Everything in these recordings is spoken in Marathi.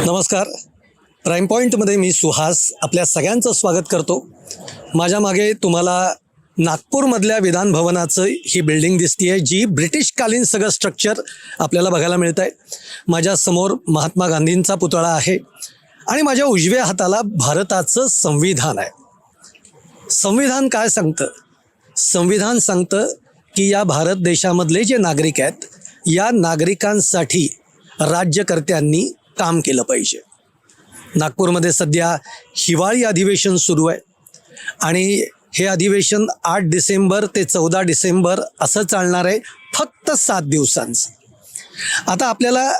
नमस्कार. प्राईम पॉईंटमध्ये मी सुहास आपल्या सगळ्यांचं स्वागत करतो. माझ्या मागे तुम्हाला नागपूरमधल्या विधान भवनाचं ही बिल्डिंग दिसतीये, जी ब्रिटिशकालीन सगळं स्ट्रक्चर आपल्याला बघायला मिळत आहे. माझ्यासमोर महात्मा गांधींचा पुतळा आहे आणि माझ्या उजव्या हाताला भारताचं संविधान आहे. संविधान काय सांगतं? संविधान सांगतं की या भारत देशामधले जे नागरिक आहेत, या नागरिकांसाठी राज्यकर्त्यांनी काम केलं पाहिजे. नागपूरमध्ये सध्या हिवाळी अधिवेशन सुरू आहे आणि हे अधिवेशन 8 डिसेंबर ते 14 डिसेंबर असं चालणार आहे, फक्त 7 दिवसांचं. आता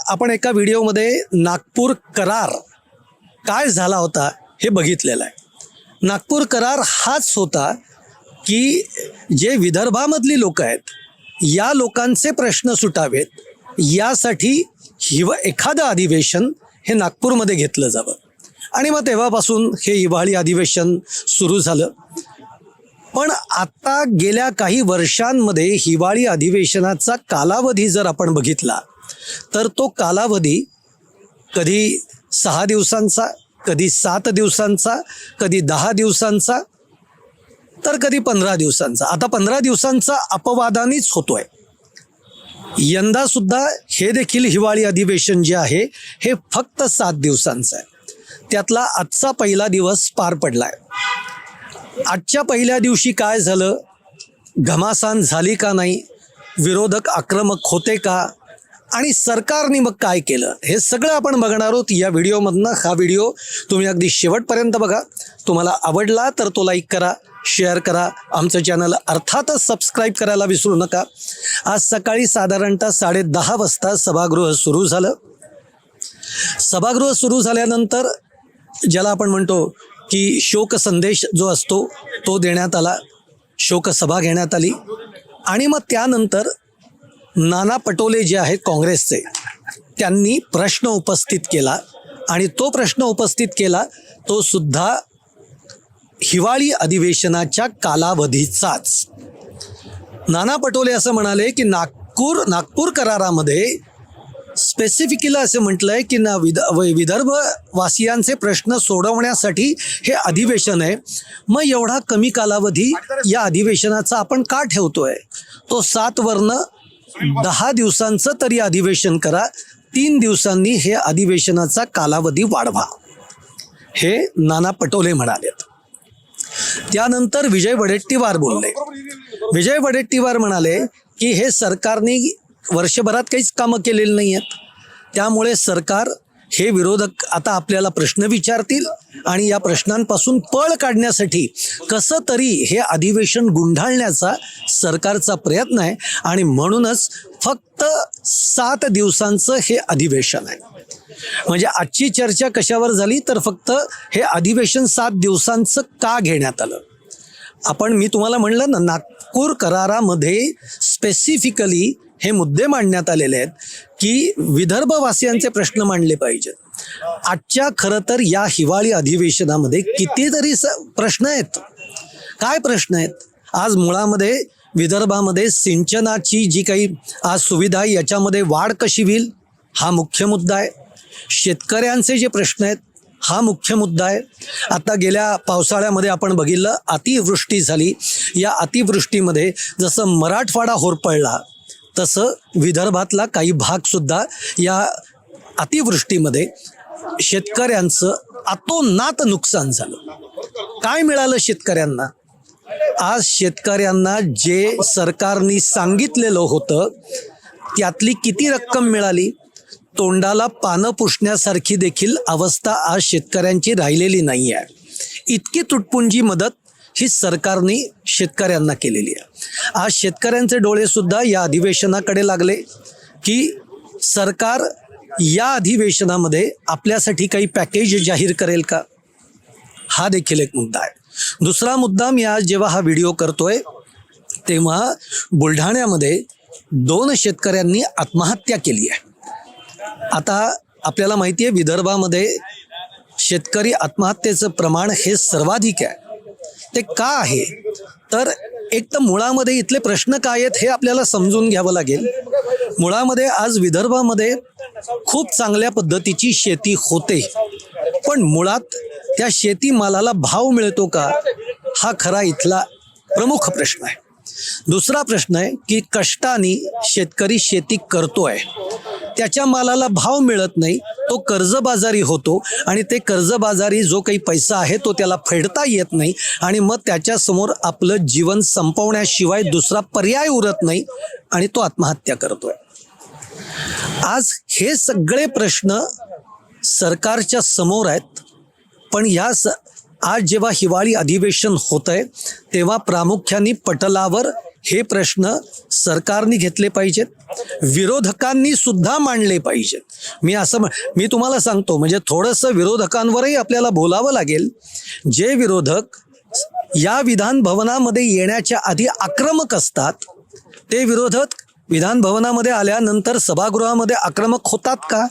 आपण एका व्हिडिओमध्ये नागपूर करार काय झाला होता हे बघितलेलं आहे. नागपूर करार हाच होता की जे विदर्भामधली लोक आहेत, या लोकांचे प्रश्न सुटावेत यासाठी एखादं अधिवेशन हे नागपूरमध्ये घेतलं जावं. आणि मग तेव्हापासून हे हिवाळी अधिवेशन सुरू झालं. पण आता गेल्या काही वर्षांमध्ये हिवाळी अधिवेशनाचा कालावधी जर आपण बघितला तर तो कालावधी कधी 6 दिवसांचा, कधी 7 दिवसांचा, कधी 10 दिवसांचा, तर कधी 15 दिवसांचा. आता 15 दिवसांचा अपवादानेच होतोय. यंदा सुद्धा हे देखील हिवाळी अधिवेशन जे आहे हे फक्त 7 दिवसांचं आहे. त्यातला आजचा पहिला दिवस पार पडलाय. आजच्या पहिल्या दिवशी काय झालं, घमासान झाली का नाही, विरोधक आक्रमक होते का, आणि सरकारने मग काय केलं, हे सगळं आपण बघणार आहोत या व्हिडिओमधनं. हा व्हिडिओ तुम्ही अगदी शेवटपर्यंत बघा. तुम्हाला आवडला तर तो लाईक करा, शेअर करा. आमचं चॅनल अर्थातच सबस्क्राईब करायला विसरू नका. आज सकाळी साधारणतः 10:30 वाजता सभागृह सुरू झालं. सभागृह सुरू झाल्यानंतर ज्याला आपण म्हणतो की शोक संदेश जो असतो तो देण्यात आला, शोकसभा घेण्यात आली. आणि मग त्यानंतर नाना पटोले जे आहेत काँग्रेसचे, त्यांनी प्रश्न उपस्थित केला. आणि तो प्रश्न उपस्थित केला तो सुद्धा हिवाळी अधिवेशनाच्या कालावधीचाच. नाना पटोले असं म्हणाले की नागपूर करारामध्ये स्पेसिफिकली असं म्हटलंय की विदर्भवासियांचे प्रश्न सोडवण्यासाठी हे अधिवेशन आहे. मग एवढा कमी कालावधी या अधिवेशनाचा आपण का ठेवतोय? तो 7 वरनं 10 दिवसांचं तरी अधिवेशन करा. 3 दिवसांनी हे अधिवेशनाचा कालावधी वाढवा, हे नाना पटोले म्हणालेत. त्यानंतर विजय वडेट्टीवार बोलले. विजय वडेट्टीवार म्हणाले की हे सरकारने वर्षभरात काहीच कामं केलेली नाही आहेत, त्यामुळे सरकार हे विरोधक आता आपल्याला प्रश्न विचारतील आणि या प्रश्नांपासून पळ काढण्यासाठी कसं तरी हे अधिवेशन गुंडाळण्याचा सरकारचा प्रयत्न आहे. आणि म्हणूनच फक्त 7 दिवसांचं हे अधिवेशन आहे. म्हणजे आजची चर्चा कशावर झाली तर फक्त हे अधिवेशन 7 दिवसांचं का घेण्यात आलं. मी तुम्हाला म्हणलं ना, नागपूर करारामध्ये स्पेसिफिकली हे मुद्दे मांडण्यात आलेले आहेत की विदर्भवासियांचे प्रश्न मांडले पाहिजेत. आजच्या खरं तर या हिवाळी अधिवेशनामध्ये कितीतरी प्रश्न आहेत. काय प्रश्न आहेत? आज मुळामध्ये विदर्भामध्ये सिंचनाची जी काही आज सुविधा आहे याच्यामध्ये वाढ कशी होईल, हा मुख्य मुद्दा आहे. शेतकऱ्यांचे जे प्रश्न आहेत हा मुख्य मुद्दा आहे. आता गेल्या पावसाळ्यामध्ये आपण बघितलं, अतिवृष्टी झाली. या अतिवृष्टीमध्ये जसं मराठवाडा होरपळला तसं विदर्भातला काही भाग सुद्धा या अतिवृष्टीमध्ये शेतकऱ्यांचं अतोनात नुकसान झालं. काय मिळालं शेतकऱ्यांना? आज शेतकऱ्यांना जे सरकारने सांगितलेलं होतं त्यातली किती रक्कम मिळाली? तोंडाला पानं पुसण्यासारखी देखील अवस्था आज शेतकऱ्यांची राहिलेली नाही आहे. इतकी तुटपुंजी मदत ही सरकारने शेतकऱ्यांना केलेली आहे. आज शेतकऱ्यांचे डोळे सुद्धा या अधिवेशनाकडे लागले की सरकार या अधिवेशनामध्ये आपल्यासाठी काही पॅकेज जाहीर करेल का, हा देखील एक मुद्दा आहे. दुसरा मुद्दा, मी आज जेव्हा हा व्हिडिओ करतोय तेव्हा बुलढाण्यामध्ये 2 शेतकऱ्यांनी आत्महत्या केली आहे. आता आपल्याला माहिती आहे विदर्भामध्ये शेतकरी आत्महत्येचं प्रमाण हे सर्वाधिक आहे. ते का आहे तर एक तर मुळामध्ये इथले प्रश्न काय आहेत हे आपल्याला समजून घ्यावं लागेल. मुळामध्ये आज विदर्भामध्ये खूप चांगल्या पद्धतीची शेती होते, पण मुळात त्या शेतीमालाला भाव मिळतो का, हा खरा इथला प्रमुख प्रश्न आहे. दुसरा प्रश्न आहे की कष्टाने शेतकरी शेती करतोय, त्याच्या मालाला भाव मिळत नाही, तो कर्जबाजारी होतो आणि ते कर्जबाजारी जो काही पैसा आहे तो त्याला फेडता येत नाही आणि मग त्याच्यासमोर आपलं जीवन संपवण्याशिवाय दुसरा पर्याय उरत नाही आणि तो आत्महत्या करतोय. आज हे सगळे प्रश्न सरकारच्या समोर आहेत, पण आज जेव्हा हिवाळी अधिवेशन होत आहे तेव्हा प्रामुख्याने पटलावर हे प्रश्न सरकारने घेतले पाहिजेत, विरोधकांनी सुद्धा मांडले पाहिजेत. मी तुम्हाला सांगतो, म्हणजे थोडंसं विरोधकांवरही आपल्याला बोलावं लागेल. जे विरोधक या विधान भवनामध्ये येण्याच्या आधी आक्रमक असतात, ते विरोधक विधान भवनामध्ये आल्यानंतर सभागृहामध्ये आक्रमक होतात का?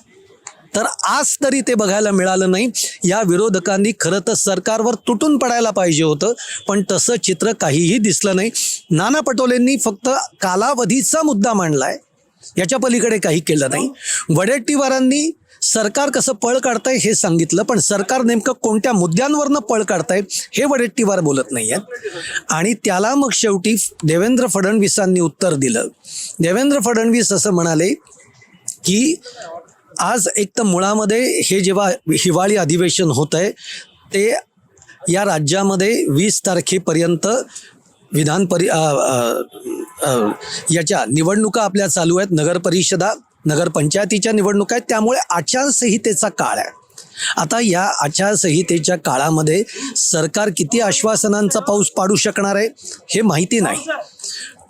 तर आज तरी ते बघायला मिळालं नाही. या विरोधकांनी खरं तर सरकारवर तुटून पडायला पाहिजे होतं, पण तसं चित्र काहीही दिसलं नाही. नाना पटोलेंनी फक्त कालावधीचा मुद्दा मांडलाय, याच्या पलीकडे काही केलं नाही. वडेट्टीवारांनी सरकार कसं पळ काढतंय हे सांगितलं, पण सरकार नेमकं कोणत्या मुद्द्यांवरनं पळ काढतंय हे वडेट्टीवार बोलत नाही आहेत. आणि त्याला मग शेवटी देवेंद्र फडणवीसांनी उत्तर दिलं. देवेंद्र फडणवीस असं म्हणाले की आज एक तर मुळामध्ये हे जेव्हा हिवाळी अधिवेशन होत आहे ते या राज्यामध्ये 20 तारखेपर्यंत याच्या निवडणुका आपल्या चालू आहेत, नगर परिषदा नगरपंचायतीच्या निवडणुका आहेत, त्यामुळे आचारसंहितेचा काळ आहे. आता या आचारसंहितेच्या काळामध्ये सरकार किती आश्वासनांचा पाऊस पाडू शकणार आहे हे माहिती नाही.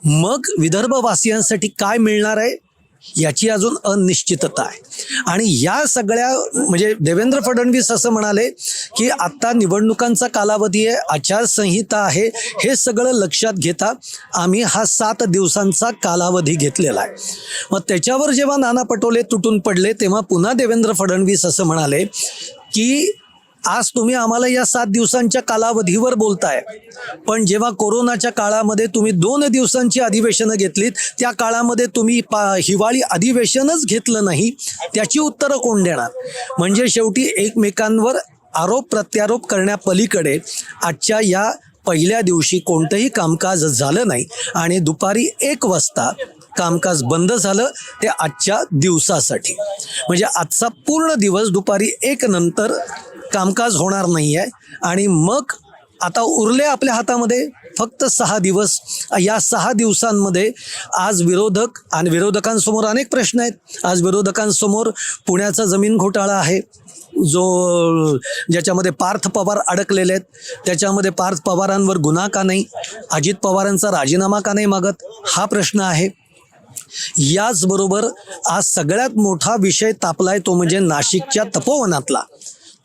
मग विदर्भवासियांसाठी काय मिळणार आहे याची अजून अनिश्चितता आहे. आणि या सगळ्या म्हणजे देवेंद्र फडणवीस असं म्हणाले की आता निवडणुकांचा कालावधी आहे, आचारसंहिता आहे, हे सगळं लक्षात घेता आम्ही हा 7 दिवसांचा कालावधी घेतलेला आहे. मग त्याच्यावर जेव्हा नाना पटोले तुटून पडले तेव्हा पुन्हा देवेंद्र फडणवीस असं म्हणाले की आज तुम्ही आम्हाला या 7 दिवसांच्या कालावधीवर बोलताय, पण जेव्हा कोरोनाच्या काळामध्ये तुम्ही 2 दिवसांची अधिवेशनं घेतलीत, त्या काळामध्ये तुम्ही हिवाळी अधिवेशनच घेतलं नाही, त्याची उत्तरं कोण देणार? म्हणजे शेवटी एकमेकांवर आरोप प्रत्यारोप करण्यापलीकडे आजच्या या पहिल्या दिवशी कोणतंही कामकाज झालं नाही आणि दुपारी 1 वाजता कामकाज बंद झालं, ते आजच्या दिवसासाठी. म्हणजे आजचा पूर्ण दिवस दुपारी 1 नंतर कामकाज होणार नाही आहे. आणि मग आता उरले आपल्या हातामध्ये फक्त 6 दिवस. या 6 दिवसांमध्ये आज विरोधक आणि विरोधकांसमोर अनेक प्रश्न आहेत. आज विरोधकांसमोर पुण्याचा जमीन घोटाळा आहे, ज्याच्यामध्ये पार्थ पवार अडकलेले आहेत. त्याच्यामध्ये पार्थ पवारांवर गुन्हा का नाही, अजित पवारांचा राजीनामा का नाही मागत, हा प्रश्न आहे. याचबरोबर आज सगळ्यात मोठा विषय तापलाय तो म्हणजे नाशिकच्या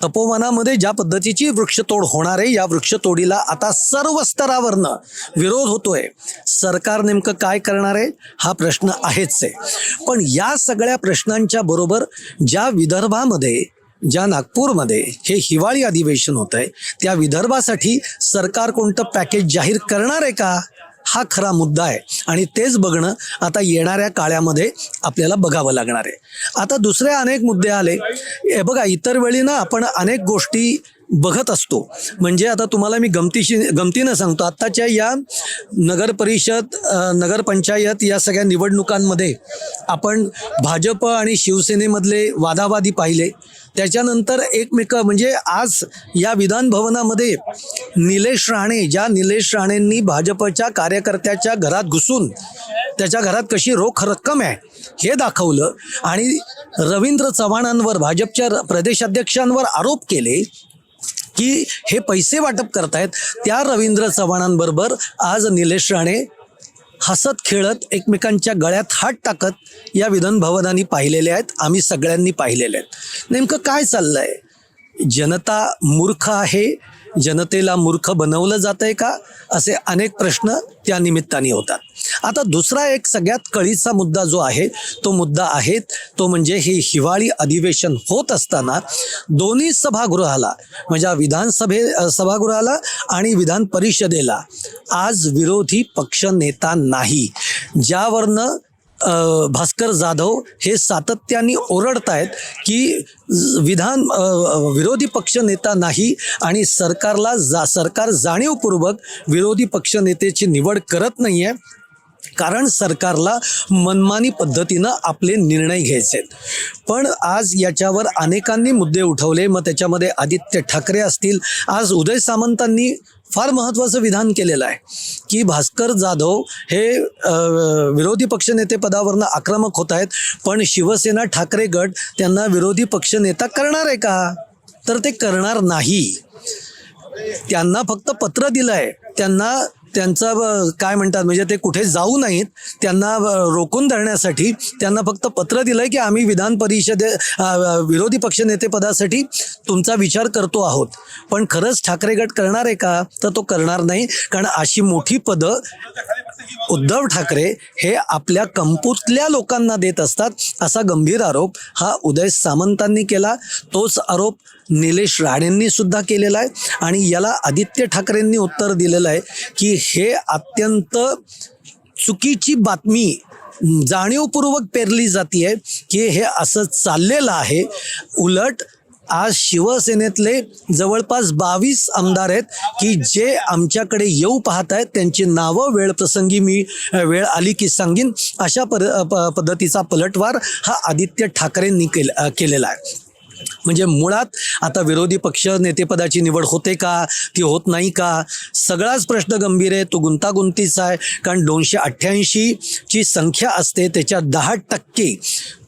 तपोवनामध्ये ज्या पद्धतीची वृक्षतोड होणार आहे, या वृक्षतोडीला आता सर्व स्तरावरनं विरोध होतोय. सरकार नेमकं काय करणार आहे हा प्रश्न आहेच आहे. पण या सगळ्या प्रश्नांच्या बरोबर ज्या विदर्भामध्ये, ज्या नागपूरमध्ये हे हिवाळी अधिवेशन होत आहे, त्या विदर्भासाठी सरकार कोणतं पॅकेज जाहीर करणार आहे का, हा खरा मुद्दा आहे. आणि तेच बघणं आता येणाऱ्या काळामध्ये आपल्याला बघावं लागणार आहे. आता दुसरे अनेक मुद्दे आले. हे बघा, इतर वेळी ना आपण अनेक गोष्टी बघत असतो. म्हणजे आता तुम्हाला मी गमतीनं सांगतो, आत्ताच्या या नगर परिषद नगरपंचायत या सगळ्या निवडणुकांमध्ये आपण भाजप आणि शिवसेनेमधले वादावादी पाहिले. त्याच्यानंतर म्हणजे आज या विधान भवनामध्ये निलेश राणेंनी भाजपच्या कार्यकर्त्याच्या घरात घुसून त्याच्या घरात कशी रोख रक्कम आहे हे दाखवलं आणि रवींद्र चव्हाणांवर, भाजपच्या प्रदेशाध्यक्षांवर आरोप केले की हे पैसे वाटप करतायत. त्या रवींद्र चव्हाणांबरोबर आज निलेश राणे हसत खेळत एकमेकांच्या गळ्यात हात टाकत या विधान भवनाने पाहिलेले आहेत, आम्ही सगळ्यांनी पाहिलेले आहेत. नेमकं काय चाललंय? जनता मूर्ख आहे, जनतेला मूर्ख बनवलं जातंय का, असे अनेक प्रश्न त्या निमित्ताने होतात. आता दुसरा एक सगळ्यात कळीचा मुद्दा जो आहे तो तो म्हणजे हे हिवाळी अधिवेशन होत असताना दोन्ही सभागृहाला, म्हणजे सभागृहाला आणि विधान परिषदेला आज विरोधी पक्षनेता नाही, ज्यावरनं भास्कर जाधव हे सातत्याने ओरडत आहेत की विरोधी पक्षनेता नाही आणि सरकार जाणीवपूर्वक विरोधी पक्षनेत्याची निवड करत नाही आहे, कारण सरकारला मनमानी पद्धतीनं आपले निर्णय घ्यायचे आहेत. पण आज याच्यावर अनेकांनी मुद्दे उठवले. मग त्याच्यामध्ये आदित्य ठाकरे असतील, आज उदय सामंतांनी फार महत्त्वाचं विधान केलेलं आहे की भास्कर जाधव हे विरोधी पक्षनेते पदावरनं आक्रमक होत आहेत, पण शिवसेना ठाकरे गट त्यांना विरोधी पक्षनेता करणार आहे का? तर ते करणार नाही. त्यांना फक्त पत्र दिलं आहे, त्यांचं काय म्हणतात म्हणजे ते कुठे जाऊ नयेत त्यांना रोखून धरण्यासाठी त्यांना फक्त पत्र दिलंय की आम्ही विधान विरोधी पक्षनेतेपदासाठी तुमचा विचार करतो आहोत. पण खरंच ठाकरे गट करणार आहे का? तर तो करणार नाही, कारण अशी मोठी पदं उद्धव ठाकरे हे आपल्या कंपूतल्या लोकांना देत असतात, असा गंभीर आरोप हा उदय सामंतांनी केला. तोच आरोप निलेश राणेंनी सुद्धा केलेला आहे आणि याला आदित्य ठाकरेंनी उत्तर दिलेलं आहे की हे अत्यंत चुकीची बातमी जाणीवपूर्वक पेरली जाते की हे असं चाललेलं आहे. उलट आज शिवसेनेतले जवळपास 22 आमदार आहेत की जे आमच्याकडे येऊ पाहत आहेत, त्यांची नावं वेळ आली की सांगीन, अशा पद्धतीचा पलटवार हा आदित्य ठाकरेंनी केलेला आहे. म्हणजे मुळात आता विरोधी पक्ष नेतेपदाची निवड होते का, ती होत नाही का, सगळाच प्रश्न गंभीर आहे. तो गुंतागुंतीचा आहे, कारण 288 ची संख्या असते, त्याच्या 10%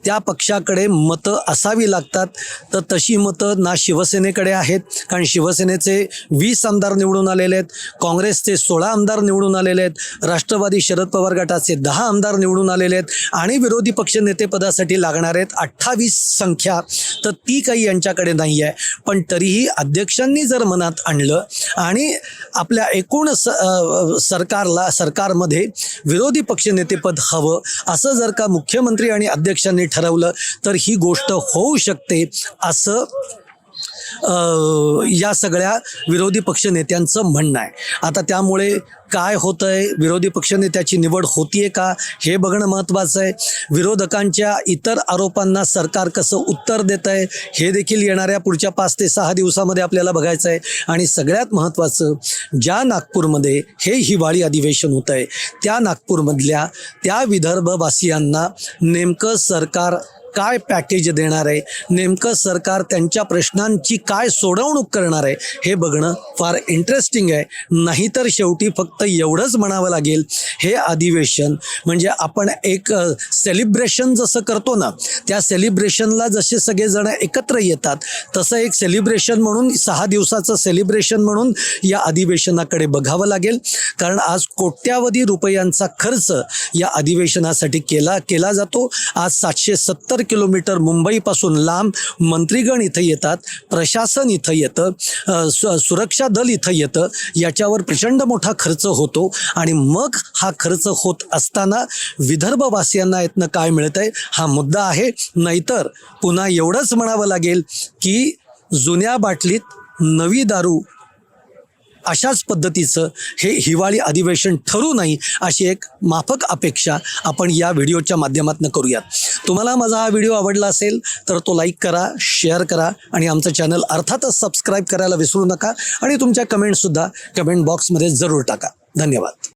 त्या पक्षाकडे मतं असावी लागतात. तर तशी मतं ना शिवसेनेकडे आहेत, कारण शिवसेनेचे 20 आमदार निवडून आलेले आहेत, काँग्रेसचे 16 आमदार निवडून आलेले आहेत, राष्ट्रवादी शरद पवार गटाचे 10 आमदार निवडून आलेले आहेत आणि विरोधी पक्षनेतेपदासाठी लागणार आहेत 28 संख्या, तर ती काही यांच्याकडे नाही आहे. पण तरीही अध्यक्षांनी जर मनात आणलं आणि आपल्या एकूण सरकारमध्ये विरोधी पक्षनेतेपद हवं असं जर का मुख्यमंत्री आणि अध्यक्षांनी ठरवलं तर ही गोष्ट होऊ शकते, असं या सगळ्या विरोधी पक्षनेत्यांचं म्हणणं आहे. आता त्यामुळे काय होतंय, विरोधी पक्षनेत्याची निवड होतीये का हे बघणं महत्त्वाचं आहे. विरोधकांच्या इतर आरोपांना सरकार कसं उत्तर देत आहे हे देखील येणाऱ्या पुढच्या 5 ते 6 दिवसामध्ये आपल्याला बघायचं आहे. आणि सगळ्यात महत्त्वाचं, ज्या नागपूरमध्ये हे हिवाळी अधिवेशन होत आहे त्या नागपूरमधल्या त्या विदर्भवासियांना नेमकं सरकार काय पॅकेज देणार आहे, नेमकं सरकार त्यांच्या प्रश्नांची काय सोडवणूक करणार आहे हे बघणं फार इंटरेस्टिंग आहे. नाहीतर शेवटी फक्त एवढंच म्हणावं लागेल, हे अधिवेशन म्हणजे आपण एक सेलिब्रेशन जसं करतो ना, त्या सेलिब्रेशनला जसे सगळेजण एकत्र येतात तसं एक सेलिब्रेशन म्हणून 6 दिवसाचं सेलिब्रेशन म्हणून या अधिवेशनाकडे बघावं लागेल. कारण आज कोट्यावधी रुपयांचा खर्च या अधिवेशनासाठी केला जातो. आज 770 किलोमीटर मुंबईपासून लांब मंत्रीगण इथं येतात, प्रशासन इथं येतं, सुरक्षा दल इथं येतं, याच्यावर प्रचंड मोठा खर्च होतो. आणि मग हा खर्च होत असताना विदर्भवासियांना यातनं काय मिळत आहे हा मुद्दा आहे. नाहीतर पुन्हा एवढंच म्हणावं लागेल की जुन्या बाटलीत नवी दारू अशाच पद्धतीचं हे हिवाळी अधिवेशन ठरू नये अशी एक माफक अपेक्षा आपण या व्हिडिओच्या माध्यमातून करूयात. तुम्हाला माझा हा व्हिडिओ आवडला असेल तर तो लाईक करा, शेअर करा आणि आमचं चॅनल अर्थातच सबस्क्राईब करायला विसरू नका आणि तुमच्या कमेंटसुद्धा कमेंट बॉक्समध्ये जरूर टाका. धन्यवाद.